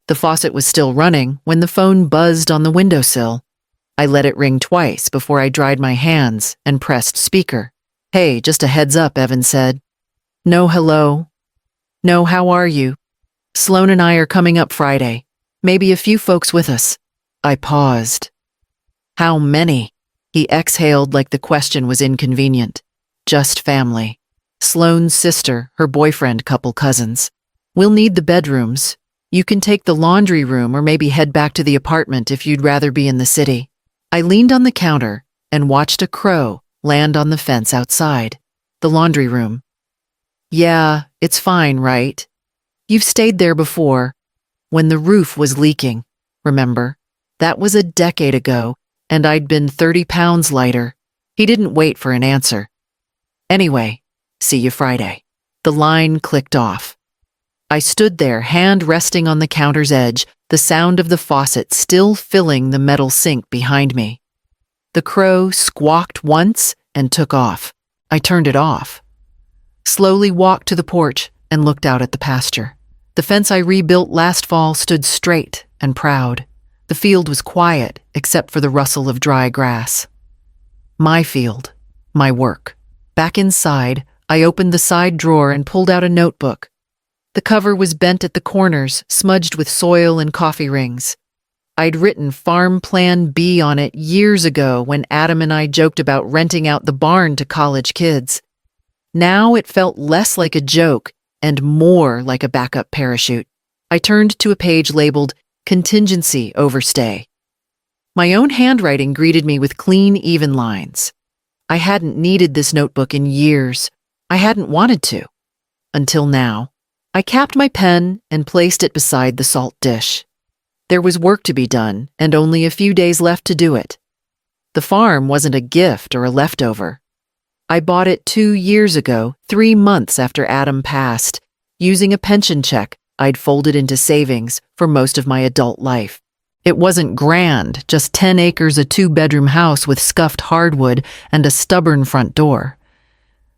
The faucet was still running when the phone buzzed on the windowsill. I let it ring twice before I dried my hands and pressed speaker. "Hey, just a heads up," Evan said. "No hello. No, how are you? Sloan and I are coming up Friday. Maybe a few folks with us." I paused. "How many?" He exhaled like the question was inconvenient. "Just family. Sloan's sister, her boyfriend, couple cousins. We'll need the bedrooms. You can take the laundry room or maybe head back to the apartment if you'd rather be in the city." I leaned on the counter and watched a crow land on the fence outside. "The laundry room." "Yeah, it's fine, right? You've stayed there before. When the roof was leaking, remember? That was a decade ago, and I'd been 30 pounds lighter." He didn't wait for an answer. "Anyway, see you Friday." The line clicked off. I stood there, hand resting on the counter's edge, the sound of the faucet still filling the metal sink behind me. The crow squawked once and took off. I turned it off. Slowly walked to the porch and looked out at the pasture. The fence I rebuilt last fall stood straight and proud. The field was quiet except for the rustle of dry grass. My field, my work. Back inside, I opened the side drawer and pulled out a notebook. The cover was bent at the corners, smudged with soil and coffee rings. I'd written Farm Plan B on it years ago when Adam and I joked about renting out the barn to college kids. Now it felt less like a joke and more like a backup parachute. I turned to a page labeled Contingency Overstay. My own handwriting greeted me with clean, even lines. I hadn't needed this notebook in years. I hadn't wanted to. Until now. I capped my pen and placed it beside the salt dish. There was work to be done, and only a few days left to do it. The farm wasn't a gift or a leftover. I bought it 2 years ago, 3 months after Adam passed, using a pension check I'd folded into savings for most of my adult life. It wasn't grand, just 10 acres, a 2-bedroom house with scuffed hardwood and a stubborn front door.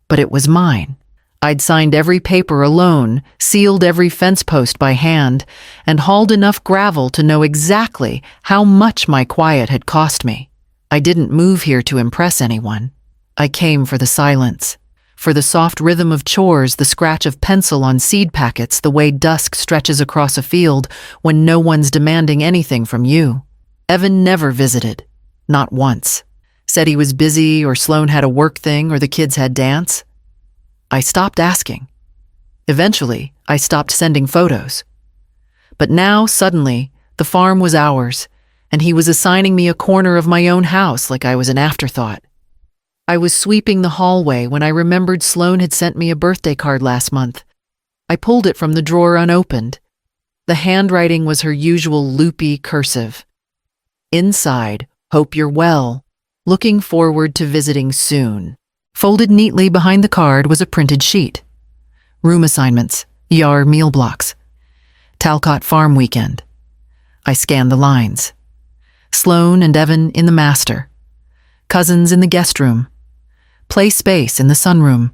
But it was mine. I'd signed every paper alone, sealed every fence post by hand, and hauled enough gravel to know exactly how much my quiet had cost me. I didn't move here to impress anyone. I came for the silence, for the soft rhythm of chores, the scratch of pencil on seed packets, the way dusk stretches across a field when no one's demanding anything from you. Evan never visited, not once. Said he was busy or Sloan had a work thing or the kids had dance. I stopped asking. Eventually, I stopped sending photos. But now, suddenly, the farm was ours, and he was assigning me a corner of my own house like I was an afterthought. I was sweeping the hallway when I remembered Sloan had sent me a birthday card last month. I pulled it from the drawer unopened. The handwriting was her usual loopy cursive. Inside, "Hope you're well. Looking forward to visiting soon." Folded neatly behind the card was a printed sheet. Room assignments, ER meal blocks. Talcott Farm weekend. I scanned the lines. Sloan and Evan in the master. Cousins in the guest room. Play space in the sunroom.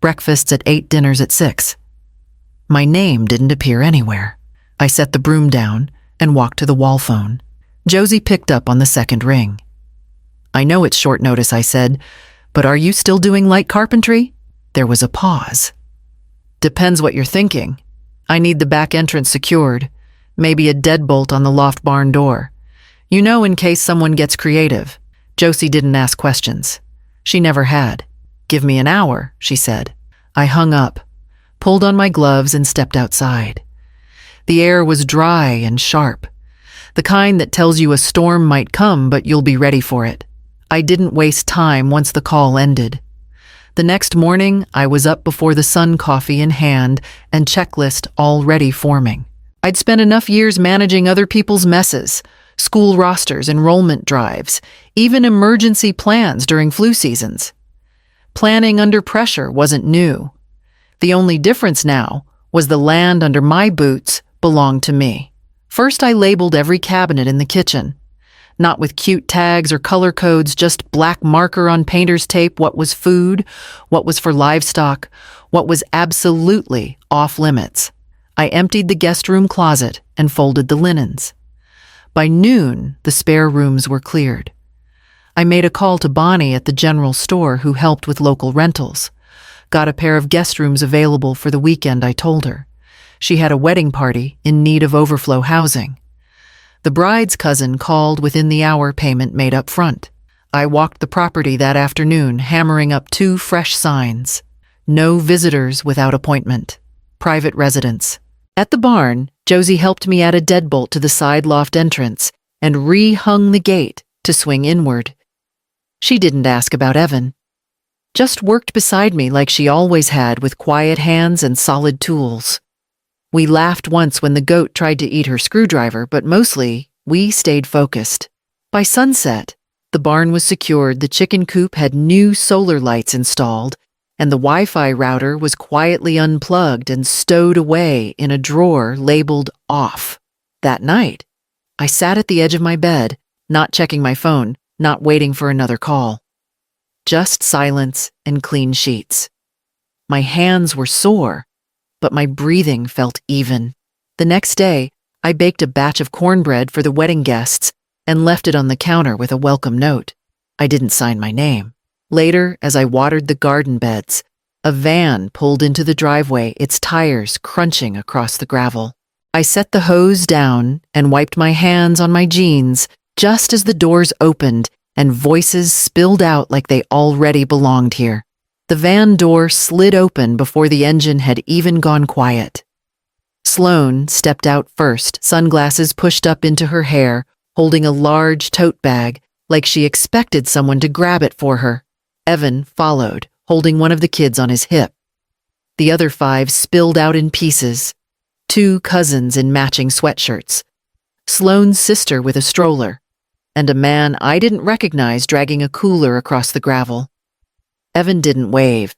Breakfasts at 8, dinners at 6. My name didn't appear anywhere. I set the broom down and walked to the wall phone. Josie picked up on the second ring. "I know it's short notice," I said, "but are you still doing light carpentry?" There was a pause. "Depends what you're thinking. I need the back entrance secured, maybe a deadbolt on the loft barn door. You know, in case someone gets creative." Josie didn't ask questions. She never had. "Give me an hour," she said. I hung up, pulled on my gloves and stepped outside. The air was dry and sharp, the kind that tells you a storm might come but you'll be ready for it. I didn't waste time once the call ended. The next morning, I was up before the sun, coffee in hand, and checklist already forming. I'd spent enough years managing other people's messes, school rosters, enrollment drives, even emergency plans during flu seasons. Planning under pressure wasn't new. The only difference now was the land under my boots belonged to me. First, I labeled every cabinet in the kitchen. Not with cute tags or color codes, just black marker on painter's tape what was food, what was for livestock, what was absolutely off limits. I emptied the guest room closet and folded the linens. By noon, the spare rooms were cleared. I made a call to Bonnie at the general store who helped with local rentals. Got a pair of guest rooms available for the weekend, I told her. She had a wedding party in need of overflow housing. The bride's cousin called within the hour payment made up front. I walked the property that afternoon, hammering up 2 fresh signs. No visitors without appointment. Private residence. At the barn, Josie helped me add a deadbolt to the side loft entrance and re-hung the gate to swing inward. She didn't ask about Evan. Just worked beside me like she always had, with quiet hands and solid tools. We laughed once when the goat tried to eat her screwdriver, but mostly, we stayed focused. By sunset, the barn was secured, the chicken coop had new solar lights installed, and the Wi-Fi router was quietly unplugged and stowed away in a drawer labeled off. That night, I sat at the edge of my bed, not checking my phone, not waiting for another call. Just silence and clean sheets. My hands were sore, but my breathing felt even. The next day, I baked a batch of cornbread for the wedding guests and left it on the counter with a welcome note. I didn't sign my name. Later, as I watered the garden beds, a van pulled into the driveway, its tires crunching across the gravel. I set the hose down and wiped my hands on my jeans just as the doors opened and voices spilled out like they already belonged here. The van door slid open before the engine had even gone quiet. Sloane stepped out first, sunglasses pushed up into her hair, holding a large tote bag, like she expected someone to grab it for her. Evan followed, holding one of the kids on his hip. The other 5 spilled out in pieces. 2 cousins in matching sweatshirts. Sloane's sister with a stroller, and a man I didn't recognize dragging a cooler across the gravel. Evan didn't wave.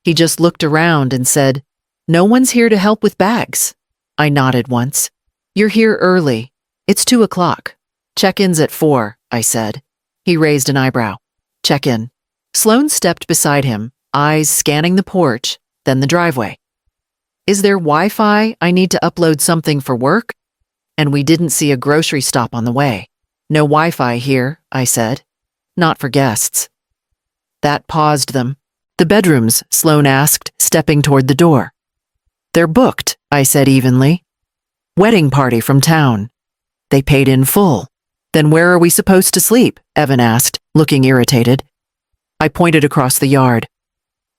He just looked around and said, "No one's here to help with bags." I nodded once. "You're here early. It's 2 o'clock. Check-in's at 4, I said. He raised an eyebrow. "Check-in." Sloane stepped beside him, eyes scanning the porch, then the driveway. "Is there Wi-Fi? I need to upload something for work?" And we didn't see a grocery stop on the way. "No Wi-Fi here," I said. "Not for guests." That paused them. "The bedrooms?" Sloane asked, stepping toward the door. "They're booked," I said evenly. "Wedding party from town." "They paid in full." "Then where are we supposed to sleep?" Evan asked, looking irritated. I pointed across the yard.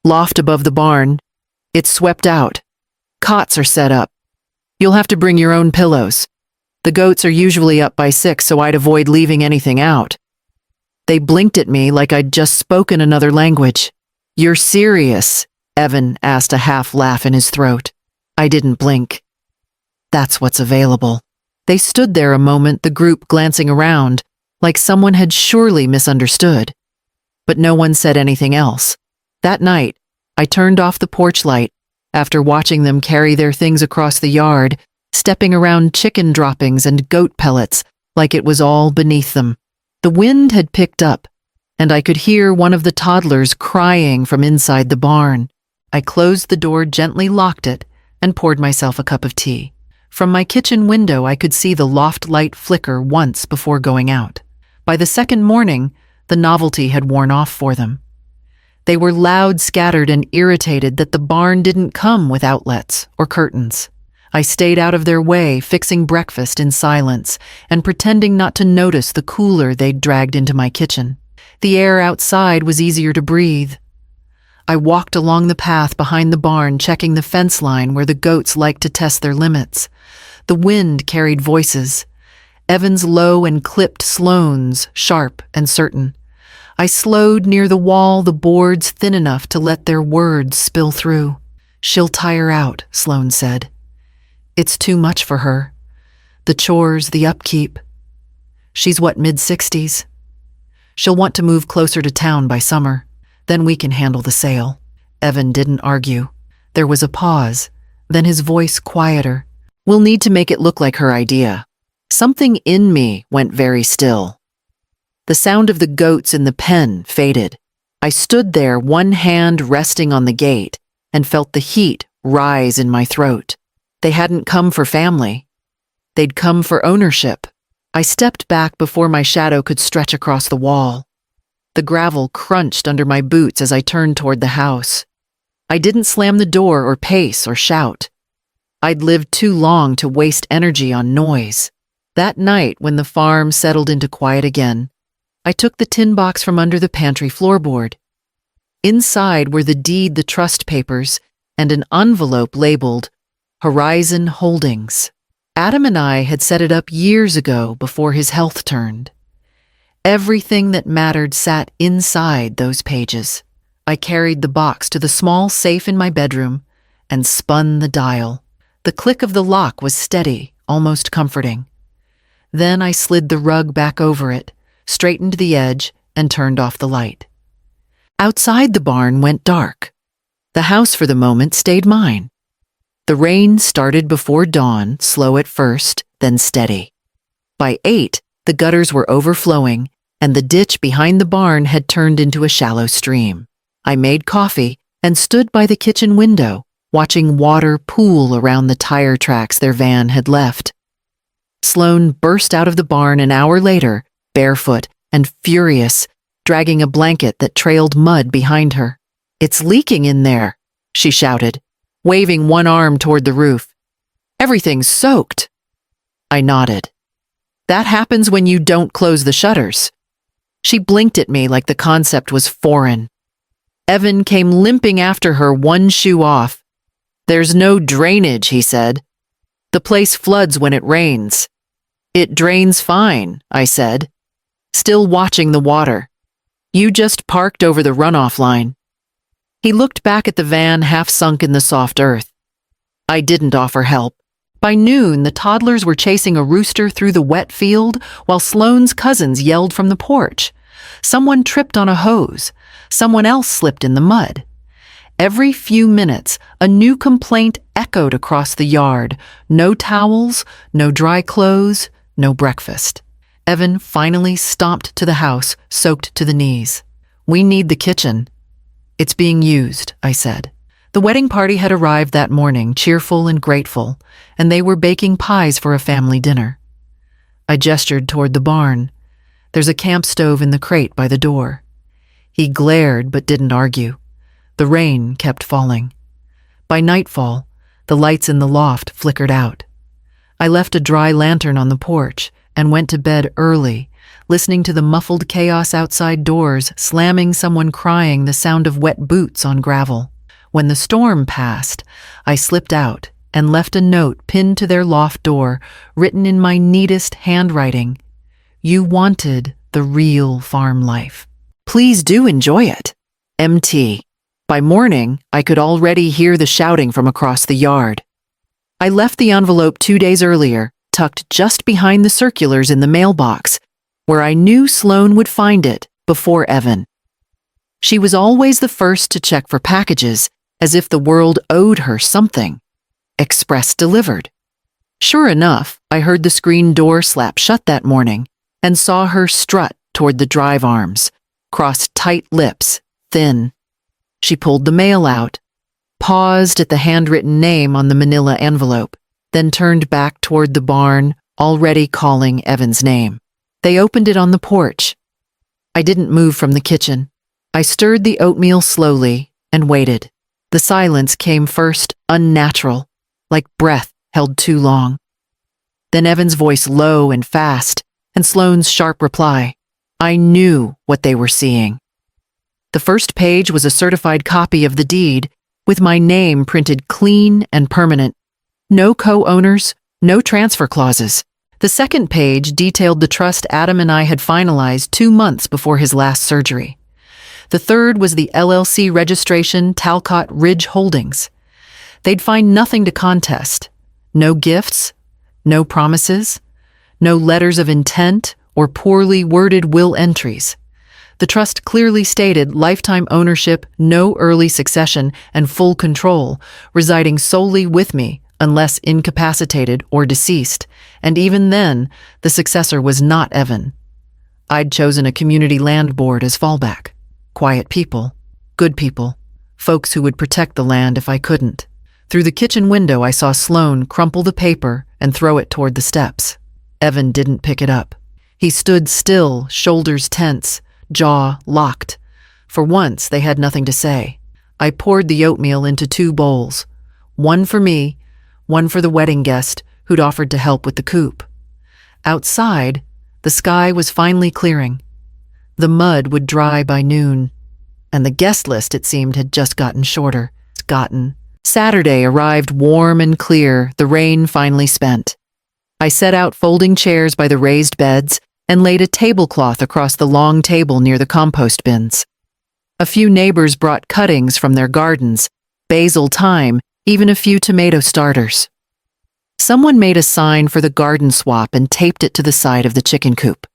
"Loft above the barn. It's swept out. Cots are set up. You'll have to bring your own pillows. The goats are usually up by 6, so I'd avoid leaving anything out." They blinked at me like I'd just spoken another language. "You're serious?" Evan asked, a half laugh in his throat. I didn't blink. "That's what's available." They stood there a moment, the group glancing around, like someone had surely misunderstood. But no one said anything else. That night, I turned off the porch light after watching them carry their things across the yard, stepping around chicken droppings and goat pellets like it was all beneath them. The wind had picked up, and I could hear one of the toddlers crying from inside the barn. I closed the door, gently locked it, and poured myself a cup of tea. From my kitchen window, I could see the loft light flicker once before going out. By the second morning, the novelty had worn off for them. They were loud, scattered, and irritated that the barn didn't come with outlets or curtains. I stayed out of their way, fixing breakfast in silence and pretending not to notice the cooler they'd dragged into my kitchen. The air outside was easier to breathe. I walked along the path behind the barn, checking the fence line where the goats liked to test their limits. The wind carried voices. Evan's low and clipped, Sloane's sharp and certain. I slowed near the wall, the boards thin enough to let their words spill through. "She'll tire out," Sloane said. "It's too much for her. The chores, the upkeep. She's mid-60s? She'll want to move closer to town by summer. Then we can handle the sale." Evan didn't argue. There was a pause, then his voice quieter. "We'll need to make it look like her idea." Something in me went very still. The sound of the goats in the pen faded. I stood there, one hand resting on the gate, and felt the heat rise in my throat. They hadn't come for family. They'd come for ownership. I stepped back before my shadow could stretch across the wall. The gravel crunched under my boots as I turned toward the house. I didn't slam the door or pace or shout. I'd lived too long to waste energy on noise. That night, when the farm settled into quiet again, I took the tin box from under the pantry floorboard. Inside were the trust papers, and an envelope labeled Horizon Holdings. Adam and I had set it up years ago before his health turned. Everything that mattered sat inside those pages. I carried the box to the small safe in my bedroom and spun the dial. The click of the lock was steady, almost comforting. Then I slid the rug back over it, straightened the edge, and turned off the light. Outside the barn went dark. The house for the moment stayed mine. The rain started before dawn, slow at first, then steady. By 8, the gutters were overflowing, and the ditch behind the barn had turned into a shallow stream. I made coffee and stood by the kitchen window, watching water pool around the tire tracks their van had left. Sloane burst out of the barn an hour later, barefoot and furious, dragging a blanket that trailed mud behind her. "It's leaking in there," she shouted, waving one arm toward the roof. "Everything's soaked." I nodded. "That happens when you don't close the shutters." She blinked at me like the concept was foreign. Evan came limping after her, one shoe off. "There's no drainage," he said. "The place floods when it rains." "It drains fine," I said, still watching the water. "You just parked over the runoff line." He looked back at the van half sunk in the soft earth. I didn't offer help. By noon, the toddlers were chasing a rooster through the wet field while Sloane's cousins yelled from the porch. Someone tripped on a hose. Someone else slipped in the mud. Every few minutes, a new complaint echoed across the yard. No towels, no dry clothes, no breakfast. Evan finally stomped to the house, soaked to the knees. "We need the kitchen." "It's being used," I said. The wedding party had arrived that morning, cheerful and grateful, and they were baking pies for a family dinner. I gestured toward the barn. "There's a camp stove in the crate by the door." He glared but didn't argue. The rain kept falling. By nightfall, the lights in the loft flickered out. I left a dry lantern on the porch and went to bed early, listening to the muffled chaos outside doors, slamming, someone crying, the sound of wet boots on gravel. When the storm passed, I slipped out and left a note pinned to their loft door, written in my neatest handwriting. "You wanted the real farm life. Please do enjoy it. MT." By morning, I could already hear the shouting from across the yard. I left the envelope 2 days earlier, tucked just behind the circulars in the mailbox, where I knew Sloane would find it before Evan. She was always the first to check for packages, as if the world owed her something. Express delivered. Sure enough, I heard the screen door slap shut that morning and saw her strut toward the drive arms, crossed tight lips, thin. She pulled the mail out, paused at the handwritten name on the manila envelope, then turned back toward the barn, already calling Evan's name. They opened it on the porch. I didn't move from the kitchen. I stirred the oatmeal slowly and waited. The silence came first, unnatural, like breath held too long. Then Evan's voice low and fast, and Sloane's sharp reply. I knew what they were seeing. The first page was a certified copy of the deed, with my name printed clean and permanent. No co-owners, no transfer clauses. The second page detailed the trust Adam and I had finalized 2 months before his last surgery. The third was the LLC registration, Talcott Ridge Holdings. They'd find nothing to contest. No gifts, no promises, no letters of intent or poorly worded will entries. The trust clearly stated lifetime ownership, no early succession, and full control, residing solely with me unless incapacitated or deceased, and even then, the successor was not Evan. I'd chosen a community land board as fallback. Quiet people, good people, folks who would protect the land if I couldn't. Through the kitchen window, I saw Sloane crumple the paper and throw it toward the steps. Evan didn't pick it up. He stood still, shoulders tense, jaw locked. For once, they had nothing to say. I poured the oatmeal into 2 bowls. One for me, one for the wedding guest who'd offered to help with the coop. Outside, the sky was finally clearing. The mud would dry by noon, and the guest list, it seemed, had just gotten shorter. Saturday arrived warm and clear, the rain finally spent. I set out folding chairs by the raised beds and laid a tablecloth across the long table near the compost bins. A few neighbors brought cuttings from their gardens, basil, thyme, even a few tomato starters. Someone made a sign for the garden swap and taped it to the side of the chicken coop.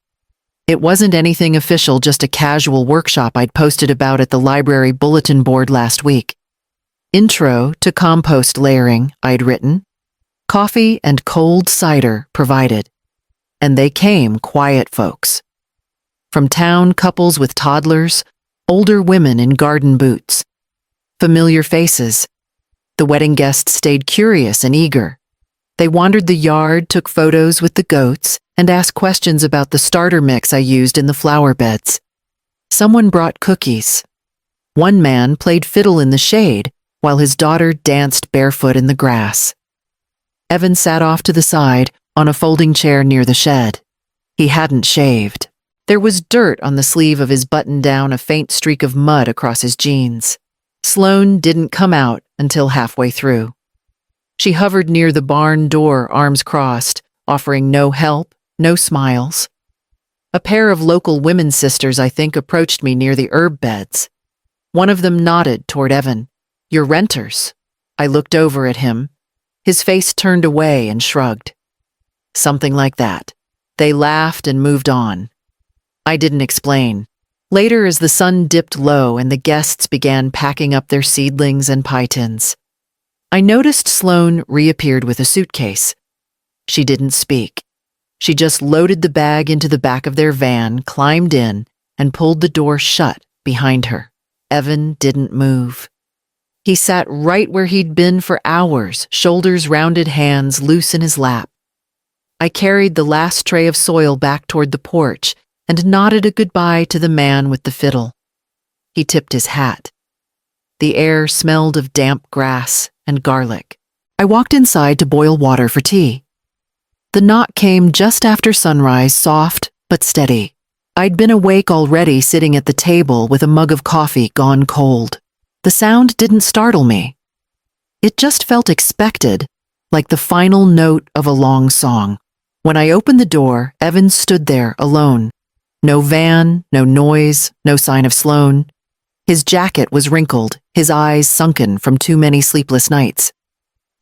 It wasn't anything official, just a casual workshop I'd posted about at the library bulletin board last week. Intro to compost layering, I'd written. Coffee and cold cider provided. And they came, quiet folks. From town couples with toddlers, older women in garden boots. Familiar faces. The wedding guests stayed curious and eager. They wandered the yard, took photos with the goats, and asked questions about the starter mix I used in the flower beds. Someone brought cookies. One man played fiddle in the shade while his daughter danced barefoot in the grass. Evan sat off to the side on a folding chair near the shed. He hadn't shaved. There was dirt on the sleeve of his button-down, a faint streak of mud across his jeans. Sloane didn't come out until halfway through. She hovered near the barn door, arms crossed, offering no help, no smiles. A pair of local women sisters, I think, approached me near the herb beds. One of them nodded toward Evan. "You're renters." I looked over at him. His face turned away and shrugged. Something like that. They laughed and moved on. I didn't explain. Later, as the sun dipped low and the guests began packing up their seedlings and pie tins, I noticed Sloane reappeared with a suitcase. She didn't speak. She just loaded the bag into the back of their van, climbed in, and pulled the door shut behind her. Evan didn't move. He sat right where he'd been for hours, shoulders rounded, hands loose in his lap. I carried the last tray of soil back toward the porch and nodded a goodbye to the man with the fiddle. He tipped his hat. The air smelled of damp grass and garlic. I walked inside to boil water for tea. The knock came just after sunrise, soft but steady. I'd been awake already, sitting at the table with a mug of coffee gone cold. The sound didn't startle me. It just felt expected, like the final note of a long song. When I opened the door, Evan stood there alone. No van, no noise, no sign of Sloane. His jacket was wrinkled, his eyes sunken from too many sleepless nights.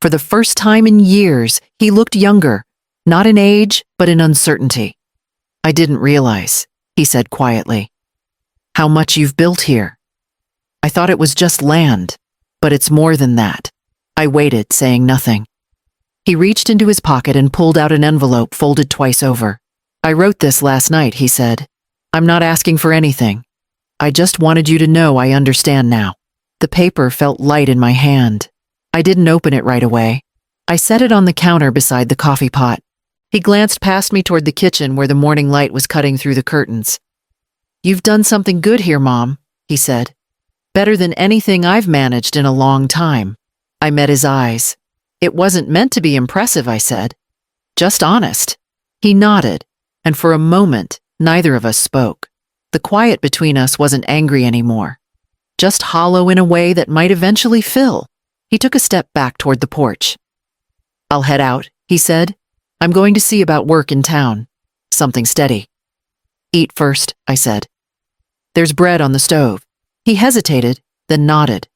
For the first time in years, he looked younger, not in age, but in uncertainty. "I didn't realize," he said quietly, "how much you've built here. I thought it was just land, but it's more than that." I waited, saying nothing. He reached into his pocket and pulled out an envelope folded twice over. "I wrote this last night," he said. "I'm not asking for anything. I just wanted you to know I understand now." The paper felt light in my hand. I didn't open it right away. I set it on the counter beside the coffee pot. He glanced past me toward the kitchen where the morning light was cutting through the curtains. "You've done something good here, Mom," he said. "Better than anything I've managed in a long time." I met his eyes. "It wasn't meant to be impressive," I said. "Just honest." He nodded, and for a moment, neither of us spoke. The quiet between us wasn't angry anymore, just hollow in a way that might eventually fill. He took a step back toward the porch. "I'll head out," he said. "I'm going to see about work in town. Something steady." "Eat first," I said. "There's bread on the stove." He hesitated, then nodded.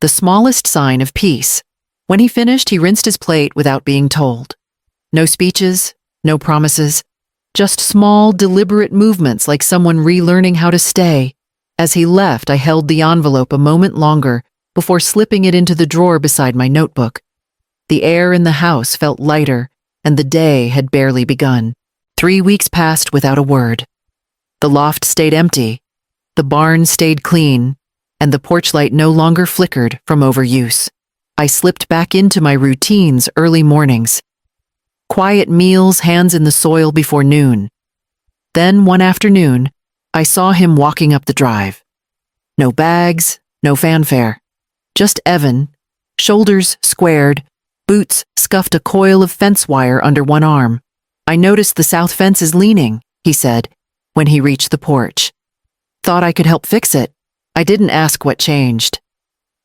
The smallest sign of peace. When he finished, he rinsed his plate without being told. No speeches, no promises, just small, deliberate movements like someone relearning how to stay. As he left, I held the envelope a moment longer before slipping it into the drawer beside my notebook. The air in the house felt lighter, and the day had barely begun. 3 weeks passed without a word. The loft stayed empty, the barn stayed clean, and the porch light no longer flickered from overuse. I slipped back into my routines early mornings. Quiet meals, hands in the soil before noon. Then one afternoon, I saw him walking up the drive. No bags, no fanfare. Just Evan, shoulders squared, boots scuffed a coil of fence wire under one arm. I noticed the south fence is leaning, he said, when he reached the porch. Thought I could help fix it. I didn't ask what changed.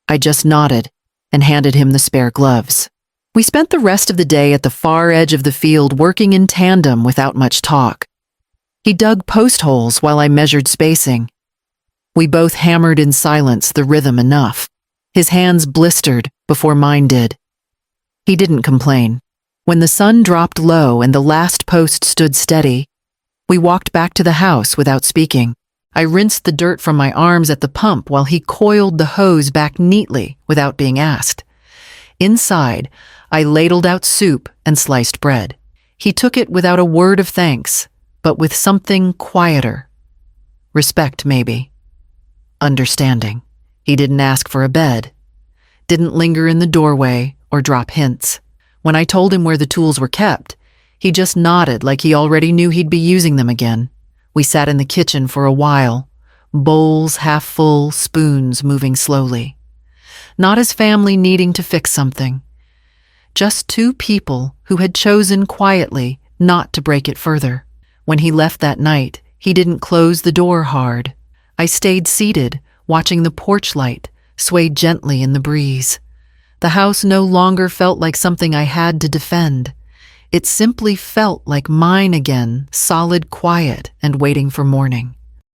I just nodded and handed him the spare gloves. We spent the rest of the day at the far edge of the field working in tandem without much talk. He dug post holes while I measured spacing. We both hammered in silence the rhythm enough. His hands blistered before mine did. He didn't complain. When the sun dropped low and the last post stood steady, we walked back to the house without speaking. I rinsed the dirt from my arms at the pump while he coiled the hose back neatly without being asked. Inside, I ladled out soup and sliced bread. He took it without a word of thanks, but with something quieter. Respect, maybe. Understanding. He didn't ask for a bed. Didn't linger in the doorway or drop hints. When I told him where the tools were kept, he just nodded like he already knew he'd be using them again. We sat in the kitchen for a while, bowls half full, spoons moving slowly. Not as family needing to fix something. Just two people who had chosen quietly not to break it further. When he left that night, he didn't close the door hard. I stayed seated, watching the porch light sway gently in the breeze. The house no longer felt like something I had to defend. It simply felt like mine again, solid quiet and waiting for morning.